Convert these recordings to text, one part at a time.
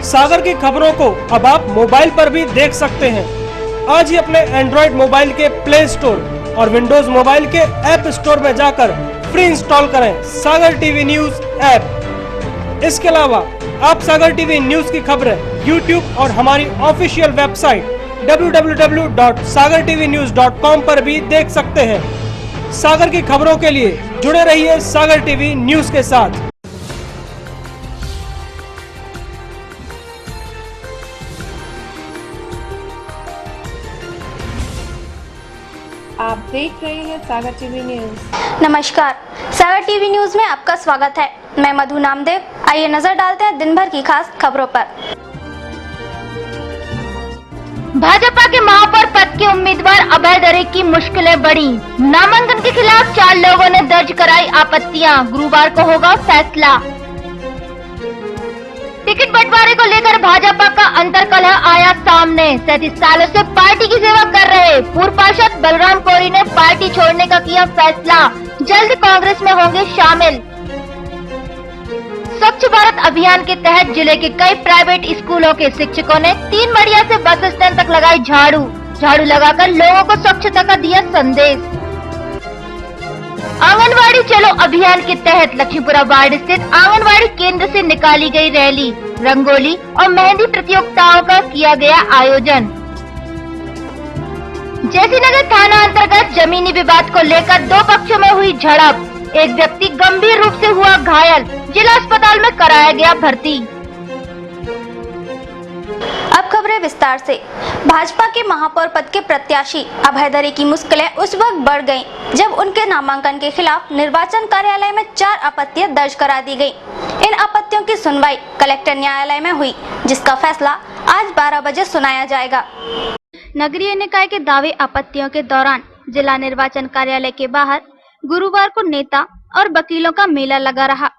सागर की खबरों को अब आप मोबाइल पर भी देख सकते हैं। आज ही अपने एंड्रॉइड मोबाइल के प्ले स्टोर और विंडोज मोबाइल के ऐप स्टोर में जाकर फ्री इंस्टॉल करें सागर टीवी न्यूज ऐप। इसके अलावा आप सागर टीवी न्यूज की खबरें यूट्यूब और हमारी ऑफिशियल वेबसाइट www.sagartvnews.com पर भी देख सकते हैं। सागर की खबरों के लिए जुड़े रहिए सागर टीवी न्यूज के साथ। आप देख रहे हैं सागर टीवी न्यूज। नमस्कार, सागर टीवी न्यूज में आपका स्वागत है। मैं मधु नामदेव। आइए नजर डालते हैं दिन भर की खास खबरों पर। भाजपा के महापौर पद के उम्मीदवार अभय दरे की मुश्किलें बढ़ी। नामांकन के खिलाफ 4 लोगों ने दर्ज कराई आपत्तियां। गुरुवार को होगा फैसला। टिकट बंटवारे को लेकर भाजपा का अंतर्कलह आया सामने। 37 सालों से पार्टी की सेवा कर रहे पूर्व पार्षद बलराम कोरी ने पार्टी छोड़ने का किया फैसला। जल्द कांग्रेस में होंगे शामिल। स्वच्छ भारत अभियान के तहत जिले के कई प्राइवेट स्कूलों के शिक्षकों ने 3 मड़िया से बस स्टैंड तक लगाई झाड़ू लगाकर लोगों को स्वच्छता का दिया संदेश। आंगनवाड़ी चलो अभियान के तहत लक्ष्मीपुरा वार्ड स्थित आंगनवाड़ी केंद्र से निकाली गई रैली, रंगोली और मेहंदी प्रतियोगिताओं का किया गया आयोजन। जयसीनगर थाना अंतर्गत जमीनी विवाद को लेकर 2 पक्षों में हुई झड़प। एक व्यक्ति गंभीर रूप से हुआ घायल, जिला अस्पताल में कराया गया भर्ती। अब खबरें विस्तार से। भाजपा के महापौर पद के प्रत्याशी अभय दरे की मुश्किलें उस वक्त बढ़ गयीं, जब उनके नामांकन के खिलाफ निर्वाचन कार्यालय में 4 आपत्तियां दर्ज करा दी गयीं। इन आपत्तियों की सुनवाई कलेक्टर न्यायालय में हुई, जिसका फैसला आज 12 बजे सुनाया जाएगा। नगरीय निकाय के दावे आपत्तियों के दौरान जिला निर्वाचन कार्यालय के बाहर गुरुवार को नेता और वकीलों का मेला लगा रहा।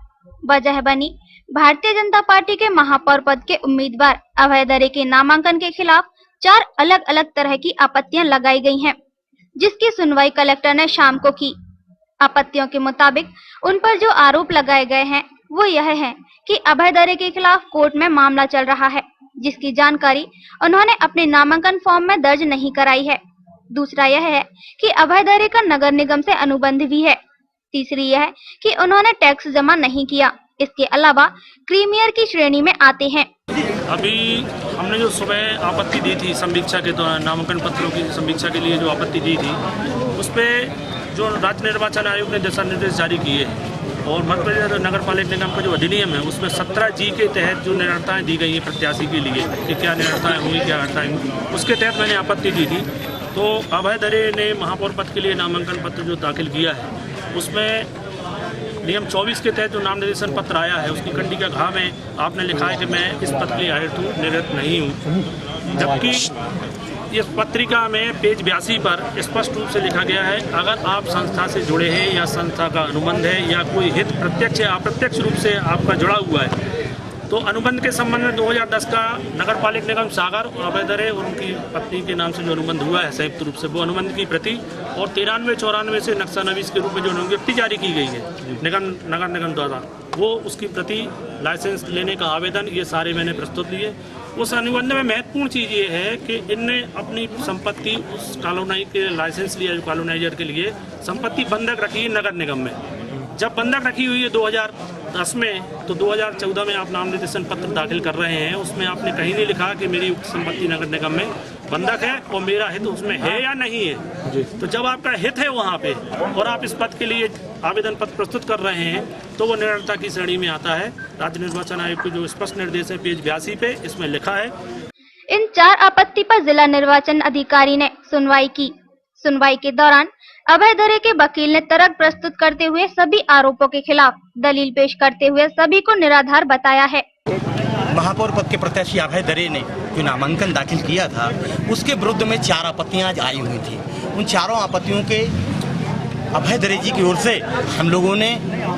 वजह बनी भारतीय जनता पार्टी के महापौर पद के उम्मीदवार अभय दरे के नामांकन के खिलाफ 4 अलग अलग तरह की आपत्तियां लगाई गई हैं, जिसकी सुनवाई कलेक्टर ने शाम को की। आपत्तियों के मुताबिक उन पर जो आरोप लगाए गए हैं वो यह है कि अभय दरे के खिलाफ कोर्ट में मामला चल रहा है, जिसकी जानकारी उन्होंने अपने नामांकन फॉर्म में दर्ज नहीं कराई है। दूसरा यह है कि अभय दरे का नगर निगम से अनुबंध भी है। तीसरी यह है कि उन्होंने टैक्स जमा नहीं किया। इसके अलावा क्रीमियर की श्रेणी में आते हैं। अभी हमने जो सुबह आपत्ति दी थी समीक्षा के दौरान, नामांकन पत्रों की समीक्षा के लिए जो आपत्ति दी थी, उस पे जो राज्य निर्वाचन आयोग ने दिशा निर्देश जारी किए और मध्य प्रदेश नगर पालिका निगम का जो अधिनियम है उसमें 17G के तहत जो निरर्थाएँ दी गई है प्रत्याशी के लिए कि क्या निरर्थाएँ हुई, क्या अर्थाएँ हुई, उसके तहत मैंने आपत्ति दी थी। तो अभय दरे ने महापौर पद के लिए नामांकन पत्र जो दाखिल किया है उसमें नियम 24 के तहत जो नाम निर्देशन पत्र आया है उसकी कंडी का घाव में आपने लिखा है कि मैं इस पद के लिए आयत हूँ, निरत नहीं हूँ। जबकि इस पत्रिका में पेज 82 पर स्पष्ट रूप से लिखा गया है अगर आप संस्था से जुड़े हैं या संस्था का अनुबंध है या कोई हित प्रत्यक्ष या अप्रत्यक्ष रूप से आपका जुड़ा हुआ है तो अनुबंध के संबंध में 2010 का नगर पालिका निगम सागर अभय दरे और उनकी पत्नी के नाम से जो अनुबंध हुआ है संयुक्त रूप से वो अनुबंध की प्रति और 93-94 से नक्शा नवीस के रूप में जो विज्ञप्ति जारी की गई है नगर निगम द्वारा वो उसकी प्रति लाइसेंस लेने का आवेदन ये सारे मैंने प्रस्तुत लिए। उस अनुबंध में महत्वपूर्ण चीज़ ये है कि इनने अपनी संपत्ति उस कॉलोनी के लाइसेंस लिया जो कॉलोनाइजर के लिए संपत्ति बंधक रखी है नगर निगम में। जब बंधक रखी हुई है 2010 में तो 2014 में आप नाम निर्देशन पत्र दाखिल कर रहे हैं, उसमें आपने कहीं नहीं लिखा कि मेरी संपत्ति नगर निगम में बंधक है और मेरा हित उसमें है या नहीं है। तो जब आपका हित है वहाँ पे और आप इस पद के लिए आवेदन पत्र प्रस्तुत कर रहे हैं तो वो निरर्थता की श्रेणी में आता है। राज्य निर्वाचन आयोग के जो स्पष्ट निर्देश है पेज 82 पे इसमें लिखा है। इन 4 आपत्ति पर जिला निर्वाचन अधिकारी ने सुनवाई की। सुनवाई के दौरान अभय दरे के वकील ने तर्क प्रस्तुत करते हुए सभी आरोपों के खिलाफ दलील पेश करते हुए सभी को निराधार बताया है। महापौर पद के प्रत्याशी अभय दरे ने जो नामांकन दाखिल किया था उसके विरुद्ध में 4 आपत्तियां आज आई हुई थी। उन चारों आपत्तियों के अभय दरे जी की ओर से हम लोगों ने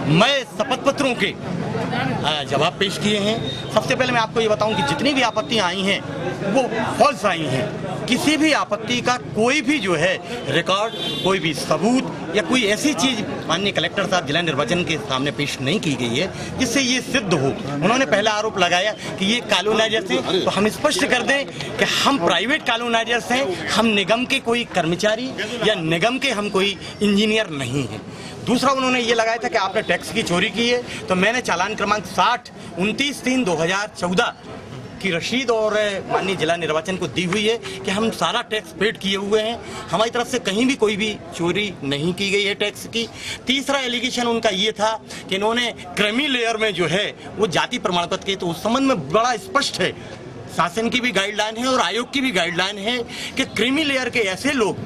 मैं शपथ पत्रों के जवाब पेश किए हैं। सबसे पहले मैं आपको ये बताऊं कि जितनी भी आपत्तियां आई हैं वो फॉल्स आई हैं। किसी भी आपत्ति का कोई भी जो है रिकॉर्ड, कोई भी सबूत या कोई ऐसी चीज माननीय कलेक्टर साहब जिला निर्वाचन के सामने पेश नहीं की गई है जिससे ये सिद्ध हो। उन्होंने पहला आरोप लगाया कि ये कॉलोनाइजर्स हैं, तो हम स्पष्ट कर दें कि हम प्राइवेट कॉलोनाइजर्स हैं, हम निगम के कोई कर्मचारी या निगम के हम कोई इंजीनियर नहीं हैं। दूसरा उन्होंने ये लगाया था कि आपने टैक्स की चोरी की है, तो मैंने चालान क्रमांक 60 29/3/2014 की रसीद और माननीय जिला निर्वाचन को दी हुई है कि हम सारा टैक्स पेड किए हुए हैं, हमारी तरफ से कहीं भी कोई भी चोरी नहीं की गई है टैक्स की। तीसरा एलिगेशन उनका ये था कि इन्होंने क्रीमी लेयर में जो है वो जाति प्रमाण पत्र के, तो उस संबंध में बड़ा स्पष्ट है, शासन की भी गाइडलाइन है और आयोग की भी गाइडलाइन है कि क्रीमी लेयर के ऐसे लोग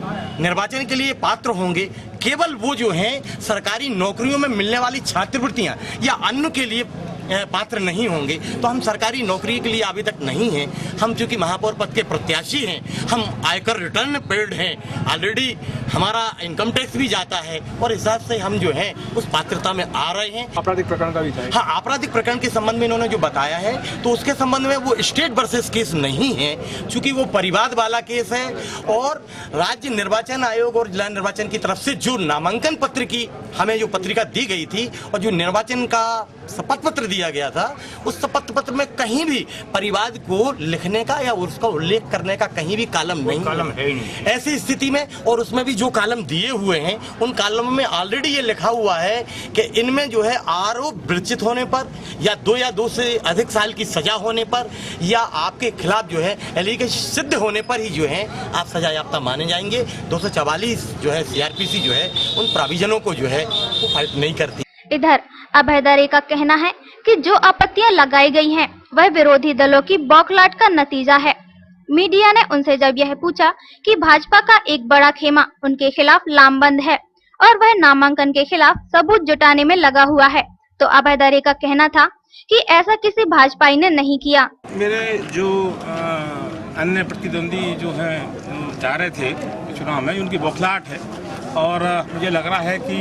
निर्वाचन के लिए पात्र होंगे केवल वो जो हैं सरकारी नौकरियों में मिलने वाली छात्रवृत्तियां या अन्य के लिए पात्र नहीं होंगे। तो हम सरकारी नौकरी के लिए आवेदक नहीं हैं, हम चूंकि महापौर पद के प्रत्याशी हैं, हम आयकर रिटर्न पेड हैं, ऑलरेडी हमारा इनकम टैक्स भी जाता है और इस हिसाब से हम जो है उस पात्रता में आ रहे हैं। आपराधिक प्रकरण का भी था। हाँ, आपराधिक प्रकरण के संबंध में इन्होंने जो बताया है तो उसके संबंध में वो स्टेट वर्सेस केस नहीं है, चूंकि वो परिवाद वाला केस है और राज्य निर्वाचन आयोग और जिला निर्वाचन की तरफ से जो नामांकन पत्र की हमें जो पत्रिका दी गई थी और जो निर्वाचन का शपथ पत्र दिया गया था, उस शपथ पत्र में कहीं भी परिवाद को लिखने का या उसका उल्लेख करने का कहीं भी कालम नहीं है। ऐसी स्थिति में और उसमें भी जो कालम दिए हुए हैं उन कालमों में ऑलरेडी ये लिखा हुआ है कि इनमें जो है आरोप विरचित होने पर या 2 या 2 से अधिक साल की सजा होने पर या आपके खिलाफ जो है एलिगेशन सिद्ध होने पर ही जो है आप सजा याफ्ता माने जाएंगे। 244 जो है सीआरपीसी जो है उन प्रोविजनों को जो है वो फाइट नहीं करती। इधर अभय दरे का कहना है कि जो आपत्तियां लगाई गई हैं वह विरोधी दलों की बौखलाहट का नतीजा है। मीडिया ने उनसे जब यह पूछा कि भाजपा का एक बड़ा खेमा उनके खिलाफ लामबंद है और वह नामांकन के खिलाफ सबूत जुटाने में लगा हुआ है, तो अभय दरे का कहना था कि ऐसा किसी भाजपाई ने नहीं किया। मेरे जो अन्य प्रतिद्वंदी जो है जा रहे थे चुनाव में, उनकी बौखलाहट है और मुझे लग रहा है कि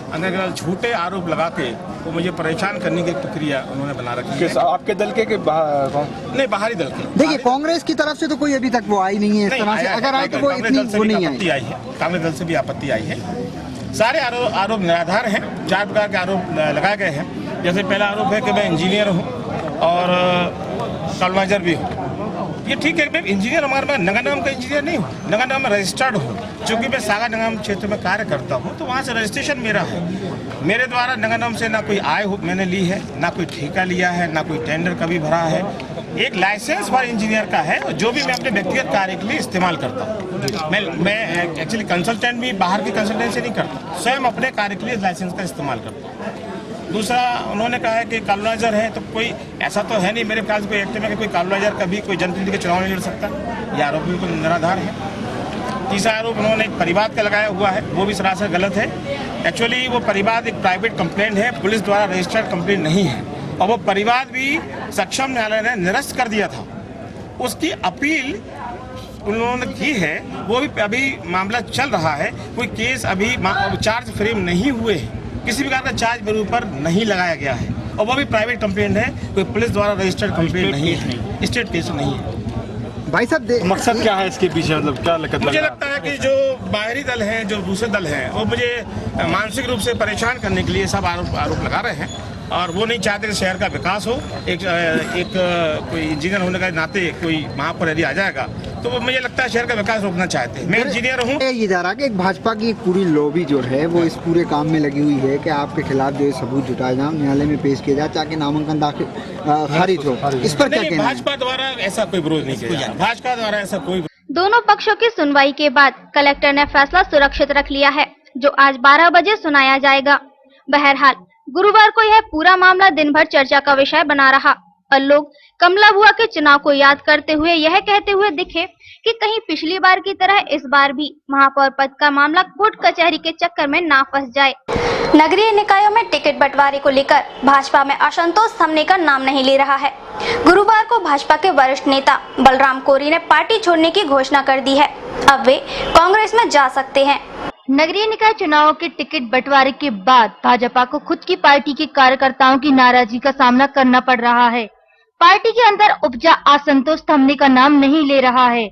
अंदर झूठे आरोप लगा के वो मुझे परेशान करने की प्रक्रिया उन्होंने बना रखी है। आपके दल के नहीं, बाहरी दल के। देखिए, कांग्रेस की तरफ से तो कोई अभी तक वो आई नहीं है इस तरह से, अगर आए तो वो इतनी वो नहीं आई है। कांग्रेस दल से भी आपत्ति आई है। सारे आरोप निराधार हैं। 4 प्रकार के आरोप लगाए गए हैं। जैसे पहला आरोप है कि मैं इंजीनियर हूँ और कॉलोनाइजर भी हूँ। ये ठीक है, मैं इंजीनियर हमारे पास नगर निगम का इंजीनियर नहीं हूँ, नगर निगम में रजिस्टर्ड हूँ। चूँकि मैं सागर निगम क्षेत्र में कार्य करता हूँ तो वहाँ से रजिस्ट्रेशन मेरा है। मेरे द्वारा नगर निगम से ना कोई आय मैंने ली है, ना कोई ठेका लिया है, ना कोई टेंडर कभी भरा है। एक लाइसेंस फॉर इंजीनियर का है जो भी मैं अपने व्यक्तिगत कार्य के लिए इस्तेमाल करता हूँ। मैं एक्चुअली कंसल्टेंट भी बाहर की कंसल्टेंसी नहीं करता, स्वयं अपने कार्य के लिए लाइसेंस का इस्तेमाल करता हूँ। दूसरा उन्होंने कहा है कि कॉलोनाइजर है, तो कोई ऐसा तो है नहीं मेरे ख्याल से कोई एक्ट में कि कोई कॉलोनाइजर कभी कोई जनप्रतिनिधि के चुनाव नहीं लड़ सकता। यह आरोप बिल्कुल निराधार है। तीसरा आरोप उन्होंने एक परिवाद का लगाया हुआ है, वो भी सरासर गलत है। एक्चुअली वो परिवाद एक प्राइवेट कंप्लेंट है, पुलिस द्वारा रजिस्टर्ड कंप्लेंट नहीं है और वो परिवाद भी सक्षम न्यायालय ने निरस्त कर दिया था। उसकी अपील उन्होंने की है, वो भी अभी मामला चल रहा है। कोई केस अभी चार्ज फ्रेम नहीं हुए हैं, किसी प्रकार का चार्ज मेरे ऊपर नहीं लगाया गया है और वो भी प्राइवेट कंप्लेंट है, कोई पुलिस द्वारा रजिस्टर्ड कंप्लेंट नहीं है, स्टेट केस नहीं है। भाई साहब, मकसद क्या है इसके पीछे, मतलब क्या मुझे लगता है कि जो बाहरी दल हैं, जो दूसरे दल हैं, वो मुझे मानसिक रूप से परेशान करने के लिए सब आरोप लगा रहे हैं और वो नहीं चाहते कि शहर का विकास हो। एक कोई इंजीनियर होने के नाते कोई वहाँ पर यदि आ जाएगा तो वो मुझे लगता है शहर का विकास रोकना चाहते हैं। मैं इंजीनियर हूँ। ये जा रहा है कि भाजपा की पूरी लॉबी जो है वो इस पूरे काम में लगी हुई है कि आपके खिलाफ जो सबूत जुटाए जाए, न्यायालय में पेश किया जाए ताकि नामांकन दाखिल खारिज हो। इस पर क्या कहना है? भाजपा द्वारा ऐसा कोई विरोध नहीं किया, भाजपा द्वारा ऐसा कोई। दोनों पक्षों की सुनवाई के बाद कलेक्टर ने फैसला सुरक्षित रख लिया है, जो आज 12 बजे सुनाया जाएगा। बहरहाल गुरुवार को यह पूरा मामला दिन भर चर्चा का विषय बना रहा और लोग कमला बुआ के चुनाव को याद करते हुए यह कहते हुए दिखे कि कहीं पिछली बार की तरह इस बार भी महापौर पद का मामला कोर्ट कचहरी के चक्कर में ना फंस जाए। नगरीय निकायों में टिकट बंटवारे को लेकर भाजपा में असंतोष थमने का नाम नहीं ले रहा है। गुरुवार को भाजपा के वरिष्ठ नेता बलराम कोरी ने पार्टी छोड़ने की घोषणा कर दी है। अब वे कांग्रेस में जा सकते हैं। नगरीय निकाय चुनावों के टिकट बंटवारे के बाद भाजपा को खुद की पार्टी के कार्यकर्ताओं की नाराजगी का सामना करना पड़ रहा है। पार्टी के अंदर उपजा असंतोष थमने का नाम नहीं ले रहा है।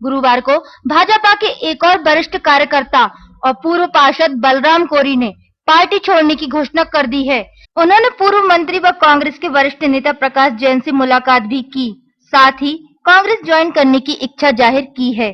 गुरुवार को भाजपा के एक और वरिष्ठ कार्यकर्ता और पूर्व पार्षद बलराम कोरी ने पार्टी छोड़ने की घोषणा कर दी है। उन्होंने पूर्व मंत्री व कांग्रेस के वरिष्ठ नेता प्रकाश जैन से मुलाकात भी की, साथ ही कांग्रेस ज्वाइन करने की इच्छा जाहिर की है।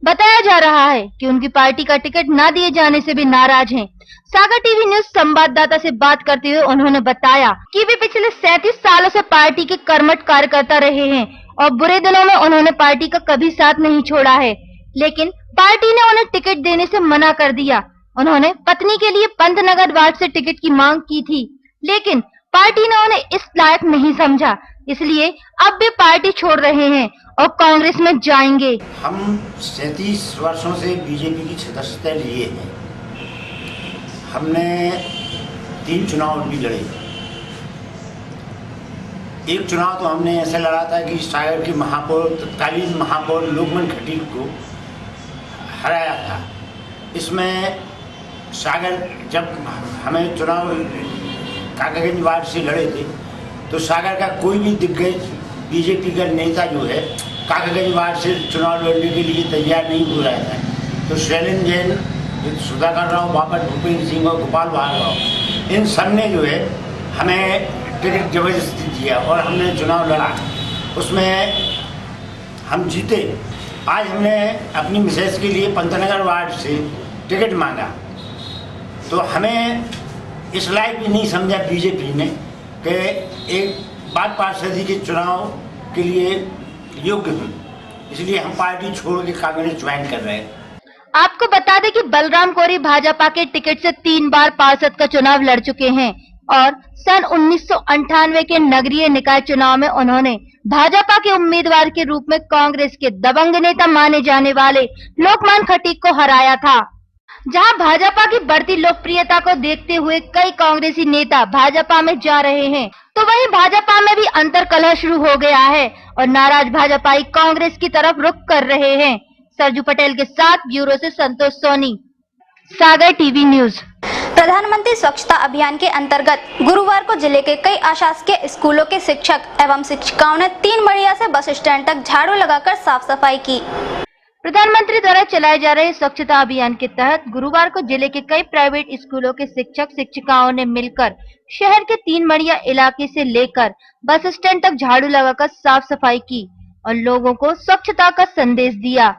बताया जा रहा है कि उनकी पार्टी का टिकट न दिए जाने से भी नाराज हैं। सागर टीवी न्यूज संवाददाता से बात करते हुए उन्होंने बताया कि वे पिछले 37 सालों से पार्टी के कर्मठ कार्यकर्ता रहे हैं और बुरे दिनों में उन्होंने पार्टी का कभी साथ नहीं छोड़ा है, लेकिन पार्टी ने उन्हें टिकट देने से मना कर दिया। उन्होंने पत्नी के लिए पंतनगर वार्ड से टिकट की मांग की थी, लेकिन पार्टी ने उन्हें इस लायक नहीं समझा, इसलिए अब वे पार्टी छोड़ रहे हैं और कांग्रेस में जाएंगे। हम 37 वर्षों से बीजेपी की सदस्यता लिए हैं। हमने 3 चुनाव भी लड़े। एक चुनाव तो हमने ऐसे लड़ा था कि सागर के महापौर, तत्कालीन महापौर लोकमन खटीक को हराया था। इसमें सागर जब हमें चुनाव काकागंज वार्ड से लड़े थे तो सागर का कोई भी दिग्गज बीजेपी का नेता जो है काकागंज वार्ड से चुनाव लड़ने के लिए तैयार नहीं हो रहा था। तो शैलेंद्र जैन, सुधाकर राव, बापट, भूपेंद्र सिंह और गोपाल भार्गव, इन सब ने जो है हमें टिकट जबरदस्ती दिया और हमने चुनाव लड़ा। उसमें हम जीते। आज हमने अपनी मिसेज के लिए पंतनगर वार्ड से टिकट मांगा तो हमें इस लायक भी नहीं समझा बीजेपी ने कि एक बात पार्षदी के चुनाव के लिए योग्य हूँ, इसलिए हम पार्टी छोड़ के कांग्रेस ज्वाइन कर रहे हैं। आपको बता दें कि बलराम कोरी भाजपा के टिकट से 3 बार पार्षद का चुनाव लड़ चुके हैं और सन 1998 के नगरीय निकाय चुनाव में उन्होंने भाजपा के उम्मीदवार के रूप में कांग्रेस के दबंग नेता माने जाने वाले लोकमान खटीक को हराया था। जहां भाजपा की बढ़ती लोकप्रियता को देखते हुए कई कांग्रेसी नेता भाजपा में जा रहे हैं, तो वहीं भाजपा में भी अंतर कलह शुरू हो गया है और नाराज भाजपाई कांग्रेस की तरफ रुख कर रहे हैं। सरजू पटेल के साथ ब्यूरो से संतोष सोनी, सागर टीवी न्यूज। प्रधानमंत्री स्वच्छता अभियान के अंतर्गत गुरुवार को जिले के कई अशासकीय स्कूलों के शिक्षक एवं शिक्षिकाओं ने 3 मड़िया से बस स्टैंड तक झाड़ू लगाकर साफ सफाई की। प्रधानमंत्री द्वारा चलाए जा रहे स्वच्छता अभियान के तहत गुरुवार को जिले के कई प्राइवेट स्कूलों के शिक्षक शिक्षिकाओं ने मिलकर शहर के 3 मड़िया इलाके से लेकर बस स्टैंड तक झाड़ू लगाकर साफ सफाई की और लोगों को स्वच्छता का संदेश दिया।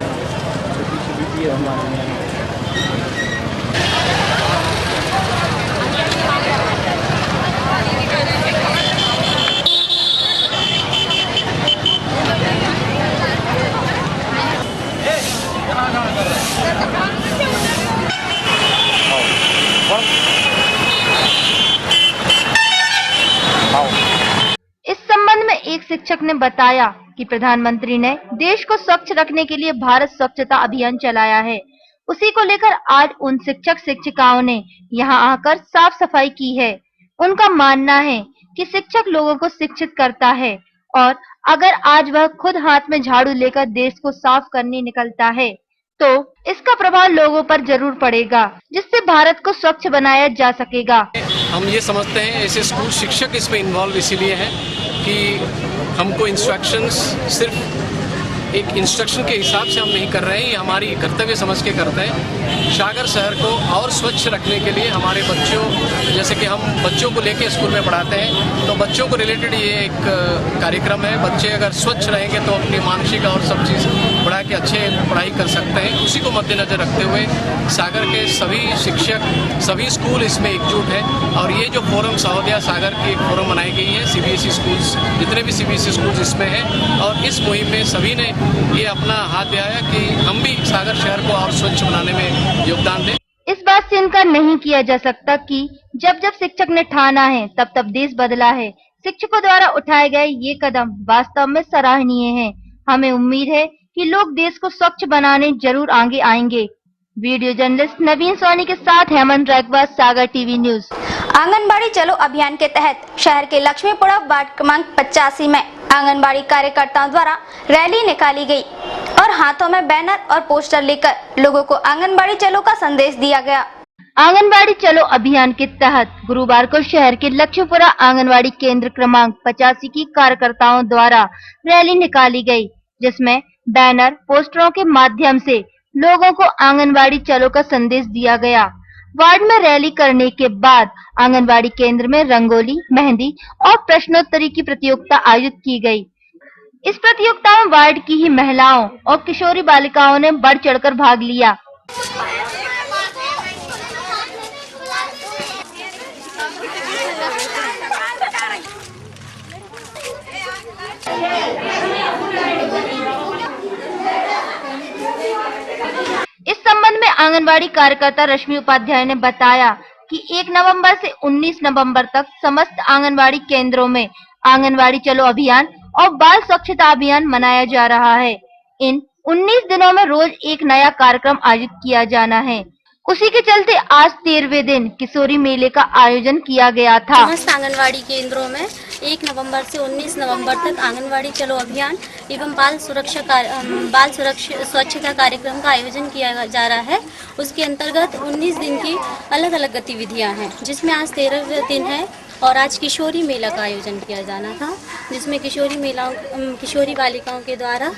इस संबंध में एक शिक्षक ने बताया कि प्रधानमंत्री ने देश को स्वच्छ रखने के लिए भारत स्वच्छता अभियान चलाया है। उसी को लेकर आज उन शिक्षक शिक्षिकाओं ने यहां आकर साफ सफाई की है। उनका मानना है कि शिक्षक लोगों को शिक्षित करता है और अगर आज वह खुद हाथ में झाड़ू लेकर देश को साफ करने निकलता है तो इसका प्रभाव लोगों पर जरूर पड़ेगा, जिससे भारत को स्वच्छ बनाया जा सकेगा। हम ये समझते हैं ऐसे स्कूल शिक्षक इसमें इन्वॉल्व इसीलिए हैं कि हमको इंस्ट्रक्शंस सिर्फ एक इंस्ट्रक्शन के हिसाब से हम नहीं कर रहे हैं, ये हमारी कर्तव्य समझ के करते हैं। सागर शहर को और स्वच्छ रखने के लिए हमारे बच्चों, जैसे कि हम बच्चों को लेके स्कूल में पढ़ाते हैं तो बच्चों को रिलेटेड ये एक कार्यक्रम है। बच्चे अगर स्वच्छ रहेंगे तो अपनी मानसिक और सब चीज़ बढ़ा के अच्छे पढ़ाई कर सकते हैं। उसी को मद्देनजर रखते हुए सागर के सभी शिक्षक, सभी स्कूल इसमें एकजुट है और ये जो फोरम सहोदया सागर की एक फोरम बनाई गई है, CBSE स्कूल्स, जितने भी CBSE स्कूल्स इसमें हैं और इस मुहिम में सभी ने ये अपना हाथ दिया कि हम भी सागर शहर को और स्वच्छ बनाने में योगदान दें। इस बात से इनकार नहीं किया जा सकता कि जब जब शिक्षक ने ठाना है तब तब देश बदला है। शिक्षकों द्वारा उठाए गए ये कदम वास्तव में सराहनीय है। हमें उम्मीद है कि लोग देश को स्वच्छ बनाने जरूर आगे आएंगे। वीडियो जर्नलिस्ट नवीन सोनी के साथ हेमंत रायकवार, सागर टीवी न्यूज। आंगनबाड़ी चलो अभियान के तहत शहर के लक्ष्मीपुरा वार्ड क्रमांक 85 में आंगनबाड़ी कार्यकर्ताओं द्वारा रैली निकाली गई और हाथों में बैनर और पोस्टर लेकर लोगों को आंगनबाड़ी चलो का संदेश दिया गया। आंगनबाड़ी चलो अभियान के तहत गुरुवार को शहर के लक्ष्मीपुरा आंगनबाड़ी केंद्र क्रमांक 85 की कार्यकर्ताओं द्वारा रैली निकाली गई, जिसमें बैनर पोस्टरों के माध्यम से लोगों को आंगनबाड़ी चलो का संदेश दिया गया। वार्ड में रैली करने के बाद आंगनबाड़ी केंद्र में रंगोली, मेहंदी और प्रश्नोत्तरी की प्रतियोगिता आयोजित की गई। इस प्रतियोगिता में वार्ड की ही महिलाओं और किशोरी बालिकाओं ने बढ़ चढ़कर भाग लिया। इस संबंध में आंगनबाड़ी कार्यकर्ता रश्मि उपाध्याय ने बताया कि 1 नवंबर से 19 नवंबर तक समस्त आंगनबाड़ी केंद्रों में आंगनबाड़ी चलो अभियान और बाल स्वच्छता अभियान मनाया जा रहा है। इन 19 दिनों में रोज एक नया कार्यक्रम आयोजित किया जाना है। उसी के चलते आज 13वें दिन किशोरी मेले का आयोजन किया गया था। समस्त आंगनबाड़ी केंद्रों में 1 नवंबर से 19 नवंबर तक आंगनबाड़ी चलो अभियान एवं बाल स्वच्छता कार्यक्रम का आयोजन किया जा रहा है। उसके अंतर्गत 19 दिन की अलग अलग गतिविधियां हैं, जिसमें आज 13वें दिन है और आज किशोरी मेला का आयोजन किया जाना था, जिसमें किशोरी बालिकाओं के द्वारा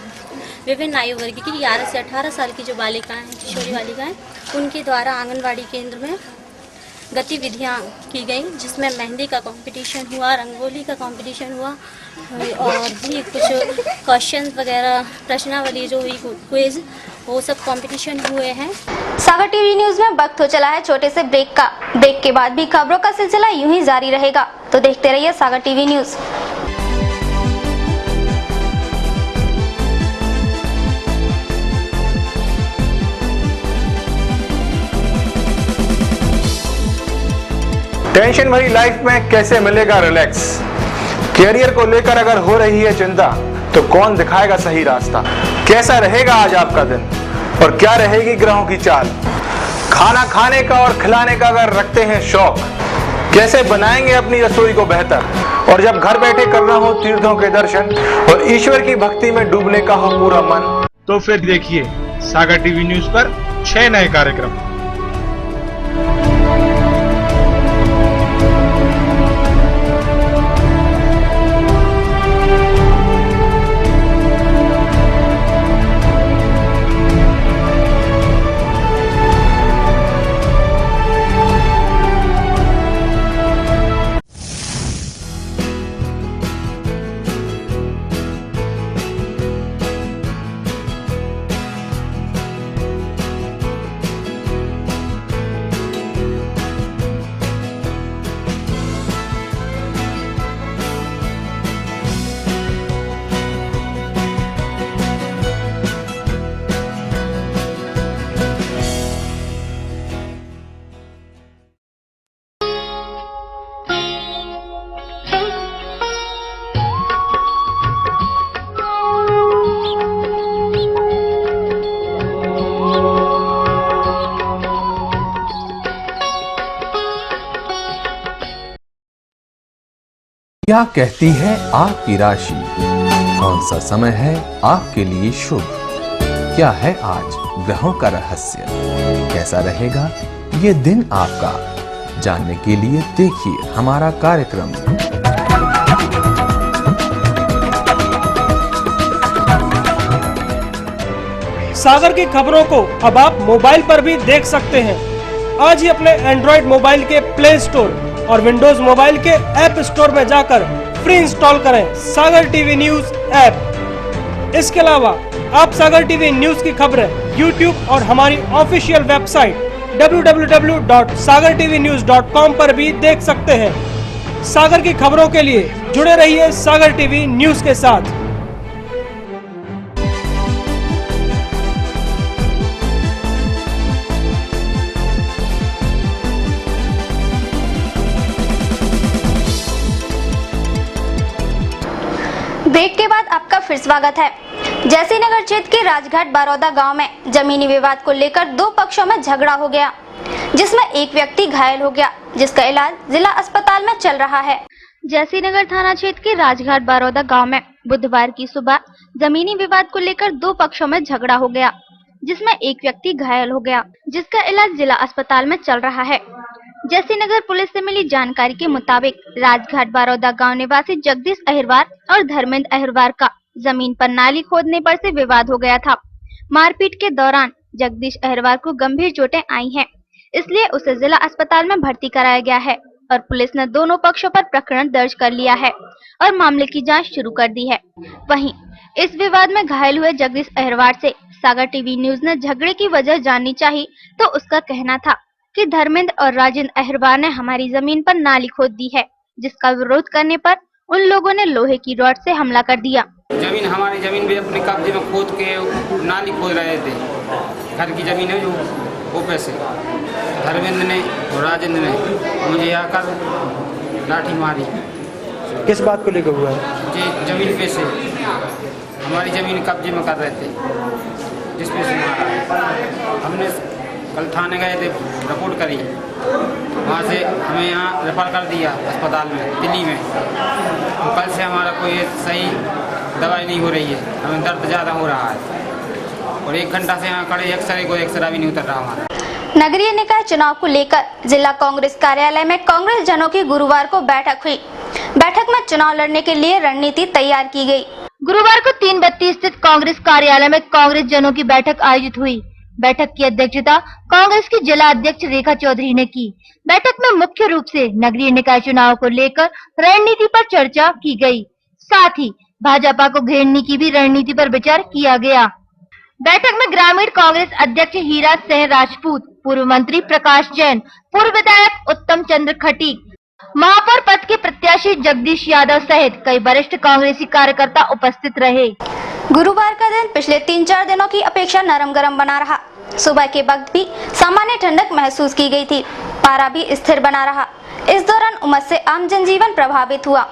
विभिन्न आयु वर्ग की 11 से 18 साल की जो बालिकाएं हैं, किशोरी बालिकाएं, उनके द्वारा आंगनबाड़ी केंद्र में गतिविधियां की गई, जिसमें मेहंदी का कंपटीशन हुआ, रंगोली का कंपटीशन हुआ और भी कुछ क्वेश्चन वगैरह, प्रश्नावली जो हुई, क्विज, वो सब कंपटीशन हुए हैं। सागर टीवी न्यूज में वक्त हो चला है छोटे से ब्रेक का। ब्रेक के बाद भी खबरों का सिलसिला यूं ही जारी रहेगा, तो देखते रहिए सागर टीवी न्यूज। टेंशन भरी लाइफ में कैसे मिलेगा रिलैक्स? कैरियर को लेकर अगर हो रही है चिंता, तो कौन दिखाएगा सही रास्ता? कैसा रहेगा आज आपका दिन और क्या रहेगी ग्रहों की चाल? खाना खाने का और खिलाने का अगर रखते हैं शौक, कैसे बनाएंगे अपनी रसोई को बेहतर? और जब घर बैठे करना हो तीर्थों के दर्शन और ईश्वर की भक्ति में डूबने का हो पूरा मन, तो फिर देखिए सागर टीवी न्यूज पर 6 नए कार्यक्रम। क्या कहती है आपकी राशि? कौन सा समय है आपके लिए शुभ? क्या है आज ग्रहों का रहस्य? कैसा रहेगा ये दिन आपका? जानने के लिए देखिए हमारा कार्यक्रम। सागर की खबरों को अब आप मोबाइल पर भी देख सकते हैं। आज ही अपने एंड्रॉइड मोबाइल के प्ले स्टोर और विंडोज मोबाइल के ऐप स्टोर में जाकर फ्री इंस्टॉल करें सागर टीवी न्यूज ऐप। इसके अलावा आप सागर टीवी न्यूज की खबरें YouTube और हमारी ऑफिशियल वेबसाइट www.sagartvnews.com पर भी देख सकते हैं। सागर की खबरों के लिए जुड़े रहिए सागर टीवी न्यूज के साथ। ब्रेक के बाद आपका फिर स्वागत है। जैसी नगर क्षेत्र के राजघाट बारौदा गांव में जमीनी विवाद को लेकर दो पक्षों में झगड़ा हो गया, जिसमें एक व्यक्ति घायल हो गया, जिसका इलाज जिला अस्पताल में चल रहा है। जैसीनगर थाना क्षेत्र के राजघाट बारौदा गांव में बुधवार की सुबह जमीनी विवाद को लेकर दो पक्षों में झगड़ा हो गया, जिसमें एक व्यक्ति घायल हो गया, जिसका इलाज जिला अस्पताल में चल रहा है। जैसीनगर पुलिस से मिली जानकारी के मुताबिक राजघाट बारौदा गांव निवासी जगदीश अहिरवार और धर्मेंद्र अहिरवार का जमीन पर नाली खोदने पर से विवाद हो गया था। मारपीट के दौरान जगदीश अहिरवार को गंभीर चोटें आई हैं, इसलिए उसे जिला अस्पताल में भर्ती कराया गया है और पुलिस ने दोनों पक्षों पर प्रकरण दर्ज कर लिया है और मामले की जांच शुरू कर दी है। वहीं इस विवाद में घायल हुए जगदीश अहिरवार से सागर टीवी न्यूज ने झगड़े की वजह जाननी चाहिए तो उसका कहना था कि धर्मेंद्र और राजेंद्र अहिरवार ने हमारी जमीन पर नाली खोद दी है, जिसका विरोध करने पर उन लोगों ने लोहे की रॉड से हमला कर दिया। हमारी जमीन भी अपने कब्जे में खोद के नाली खोद रहे थे। घर की जमीन है जो वो पैसे धर्मेंद्र ने और राजेंद्र ने मुझे आकर लाठी मारी। किस बात को लेकर हुआ है? जी जमीन पे से हमारी जमीन कब्जे में कर रहे थे, जिस पे से मारा। हमने कल थाने गए थे, रिपोर्ट करी, वहाँ से हमें यहाँ रेफर कर दिया अस्पताल में दिल्ली में। तो कल से हमारा कोई सही दवाई नहीं हो रही है, हमें दर्द ज़्यादा हो रहा है और 1 घंटा से यहाँ खड़े एक्सरे भी नहीं उतर रहा हमारा। नगरीय निकाय चुनाव को लेकर जिला कांग्रेस कार्यालय में कांग्रेस जनों की गुरुवार को बैठक हुई। बैठक में चुनाव लड़ने के लिए रणनीति तैयार की गई। गुरुवार को 332 स्थित कांग्रेस कार्यालय में कांग्रेस जनों की बैठक आयोजित हुई। बैठक की अध्यक्षता कांग्रेस की जिला अध्यक्ष रेखा चौधरी ने की। बैठक में मुख्य रूप से नगरीय निकाय चुनाव को लेकर रणनीति पर चर्चा की गई, साथ ही भाजपा को घेरने की भी रणनीति पर विचार किया गया। बैठक में ग्रामीण कांग्रेस अध्यक्ष हीरा सिंह राजपूत, पूर्व मंत्री प्रकाश जैन, पूर्व विधायक उत्तम चंद्र खटीक, महापौर पद के प्रत्याशी जगदीश यादव सहित कई वरिष्ठ कांग्रेसी कार्यकर्ता उपस्थित रहे। गुरुवार का दिन पिछले 3-4 दिनों की अपेक्षा नरम गरम बना रहा। सुबह के वक्त भी सामान्य ठंडक महसूस की गई थी। पारा भी स्थिर बना रहा। इस दौरान उमस से आम जनजीवन प्रभावित हुआ।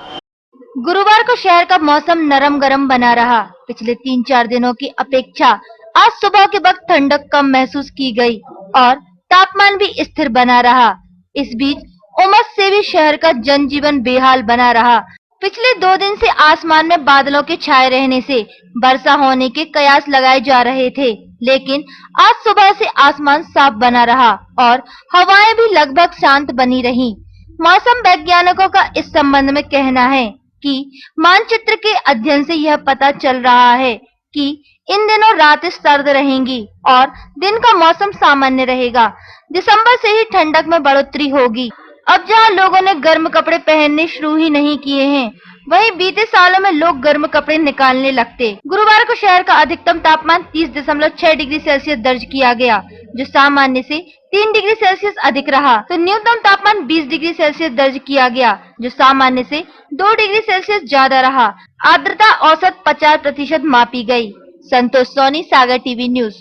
गुरुवार को शहर का मौसम नरम गरम बना रहा। पिछले 3-4 दिनों की अपेक्षा आज सुबह के वक्त ठंडक कम महसूस की गई और तापमान भी स्थिर बना रहा। इस बीच उमस से भी शहर का जनजीवन बेहाल बना रहा। पिछले 2 दिन से आसमान में बादलों के छाए रहने से वर्षा होने के कयास लगाए जा रहे थे, लेकिन आज सुबह से आसमान साफ बना रहा और हवाएं भी लगभग शांत बनी रहीं। मौसम वैज्ञानिकों का इस संबंध में कहना है कि मानचित्र के अध्ययन से यह पता चल रहा है कि इन दिनों रातें सर्द रहेंगी और दिन का मौसम सामान्य रहेगा। दिसंबर से ही ठंडक में बढ़ोतरी होगी। अब जहां लोगों ने गर्म कपड़े पहनने शुरू ही नहीं किए हैं, वहीं बीते सालों में लोग गर्म कपड़े निकालने लगते। गुरुवार को शहर का अधिकतम तापमान 30.6 डिग्री सेल्सियस दर्ज किया गया, जो सामान्य से 3 डिग्री सेल्सियस अधिक रहा। तो न्यूनतम तापमान 20 डिग्री सेल्सियस दर्ज किया गया, जो सामान्य से 2 डिग्री सेल्सियस ज्यादा रहा। आर्द्रता औसत 50% मापी गई। संतोष सोनी, सागर टीवी न्यूज।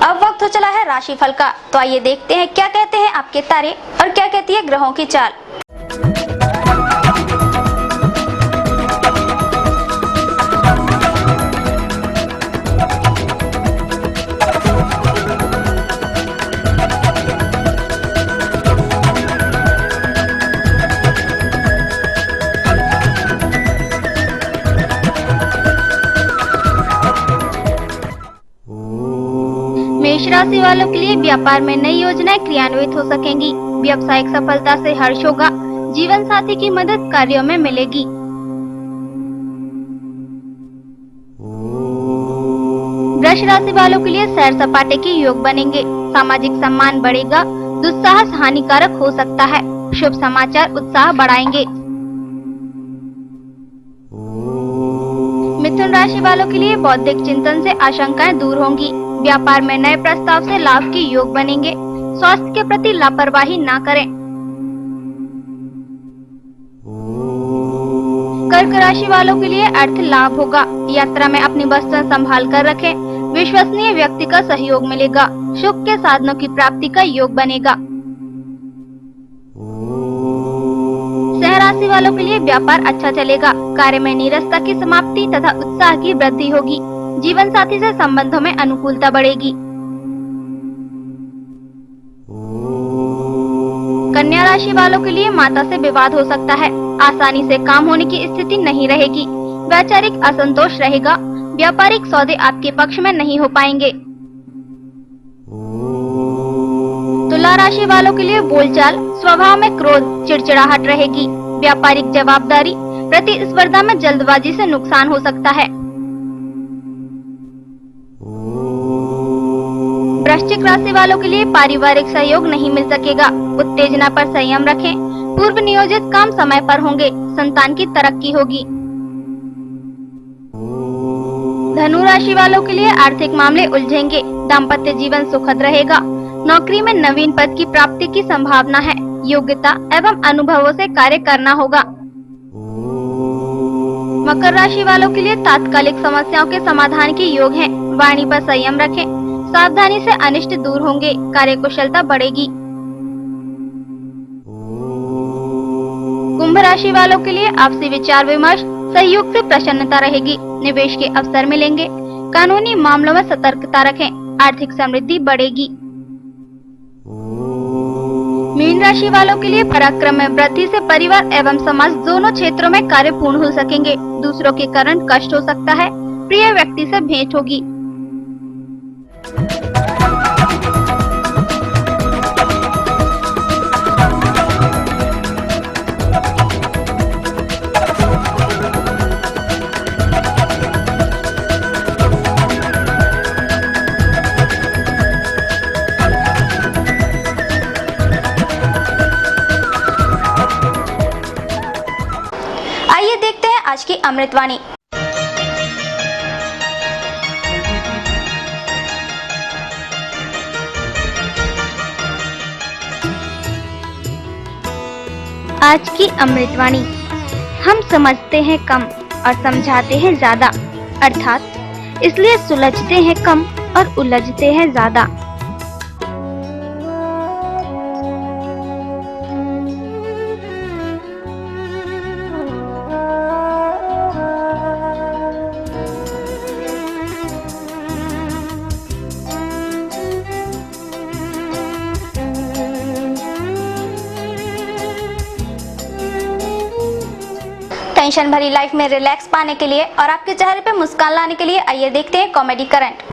अब वक्त हो चला है राशिफल का, तो आइए देखते हैं क्या कहते हैं आपके तारे और क्या कहती है ग्रहों की चाल। मेष राशि वालों के लिए व्यापार में नई योजनाएं क्रियान्वित हो सकेंगी। व्यावसायिक सफलता से हर्ष होगा। जीवन साथी की मदद कार्यों में मिलेगी। वृष राशि वालों के लिए सैर सपाटे के योग बनेंगे। सामाजिक सम्मान बढ़ेगा। दुस्साहस हानिकारक हो सकता है। शुभ समाचार उत्साह बढ़ाएंगे। मिथुन राशि वालों के लिए बौद्धिक चिंतन से आशंकाएं दूर होंगी। व्यापार में नए प्रस्ताव से लाभ के योग बनेंगे। स्वास्थ्य के प्रति लापरवाही ना करें। कर्क राशि वालों के लिए अर्थ लाभ होगा। यात्रा में अपनी वस्तुएं संभाल कर रखें। विश्वसनीय व्यक्ति का सहयोग मिलेगा। सुख के साधनों की प्राप्ति का योग बनेगा। सिंह राशि वालों के लिए व्यापार अच्छा चलेगा। कार्य में नीरसता की समाप्ति तथा उत्साह की वृद्धि होगी। जीवन साथी से संबंधों में अनुकूलता बढ़ेगी। कन्या राशि वालों के लिए माता से विवाद हो सकता है। आसानी से काम होने की स्थिति नहीं रहेगी। वैचारिक असंतोष रहेगा। व्यापारिक सौदे आपके पक्ष में नहीं हो पाएंगे। तुला राशि वालों के लिए बोलचाल, स्वभाव में क्रोध, चिड़चिड़ाहट रहेगी। व्यापारिक जवाबदारी, प्रतिस्पर्धा में जल्दबाजी से नुकसान हो सकता है। वृश्चिक राशि वालों के लिए पारिवारिक सहयोग नहीं मिल सकेगा। उत्तेजना पर संयम रखें। पूर्व नियोजित काम समय पर होंगे। संतान की तरक्की होगी। धनु राशि वालों के लिए आर्थिक मामले उलझेंगे। दाम्पत्य जीवन सुखद रहेगा। नौकरी में नवीन पद की प्राप्ति की संभावना है। योग्यता एवं अनुभवों से कार्य करना होगा। मकर राशि वालों के लिए तात्कालिक समस्याओं के समाधान के योग हैं। वाणी पर संयम रखें। सावधानी से अनिष्ट दूर होंगे। कार्यकुशलता बढ़ेगी। कुंभ राशि वालों के लिए आपसी विचार विमर्श, सहयोग से प्रसन्नता रहेगी। निवेश के अवसर मिलेंगे। कानूनी मामलों में सतर्कता रखें। आर्थिक समृद्धि बढ़ेगी। मीन राशि वालों के लिए पराक्रम में वृद्धि से परिवार एवं समाज दोनों क्षेत्रों में कार्य पूर्ण हो सकेंगे। दूसरों के कारण कष्ट हो सकता है। प्रिय व्यक्ति से भेंट होगी। आइए देखते हैं आज की अमृतवाणी। आज की अमृतवाणी। हम समझते हैं कम और समझाते हैं ज्यादा, अर्थात इसलिए सुलझते हैं कम और उलझते हैं ज्यादा। टेंशन भरी लाइफ में रिलैक्स पाने के लिए और आपके चेहरे पे मुस्कान लाने के लिए आइए देखते हैं कॉमेडी करंट।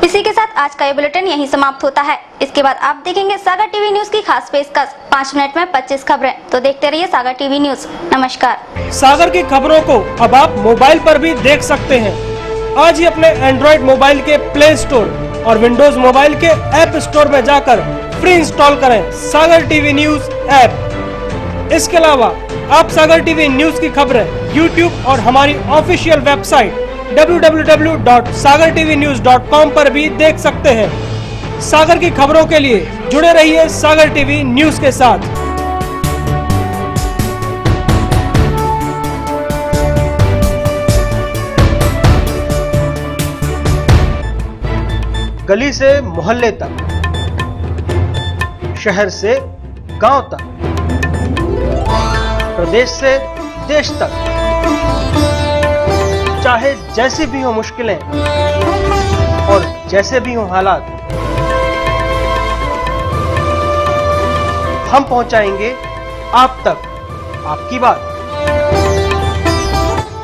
इसी के साथ आज का ये बुलेटिन यहीं समाप्त होता है। इसके बाद आप देखेंगे सागर टीवी न्यूज की खास पेशकश 5 मिनट में 25 खबरें। तो देखते रहिए सागर टीवी न्यूज। नमस्कार। सागर की खबरों को अब आप मोबाइल पर भी देख सकते हैं। आज ही अपने एंड्रॉइड मोबाइल के प्ले स्टोर और विंडोज मोबाइल के ऐप स्टोर में जाकर फ्री इंस्टॉल करें सागर टीवी न्यूज ऐप। इसके अलावा आप सागर टीवी न्यूज की खबरें YouTube और हमारी ऑफिशियल वेबसाइट www.sagartvnews.com पर भी देख सकते हैं। सागर की खबरों के लिए जुड़े रहिए सागर टीवी न्यूज के साथ। गली से मोहल्ले तक, शहर से गांव तक, प्रदेश से देश तक, चाहे जैसी भी हो मुश्किलें और जैसे भी हो हालात, हम पहुंचाएंगे आप तक आपकी बात।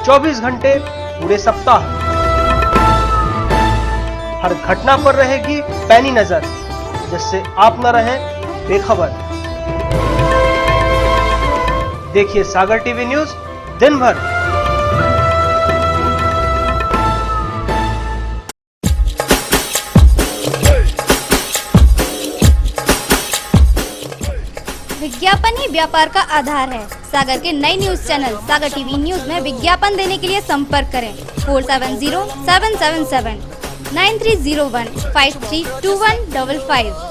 24 घंटे पूरे सप्ताह, हर घटना पर रहेगी पैनी नजर, जिससे आप न रहें बेखबर। देखिए सागर टीवी न्यूज दिन भर। विज्ञापन ही व्यापार का आधार है। सागर के नए न्यूज चैनल सागर टीवी न्यूज में विज्ञापन देने के लिए संपर्क करें 4707779301532155।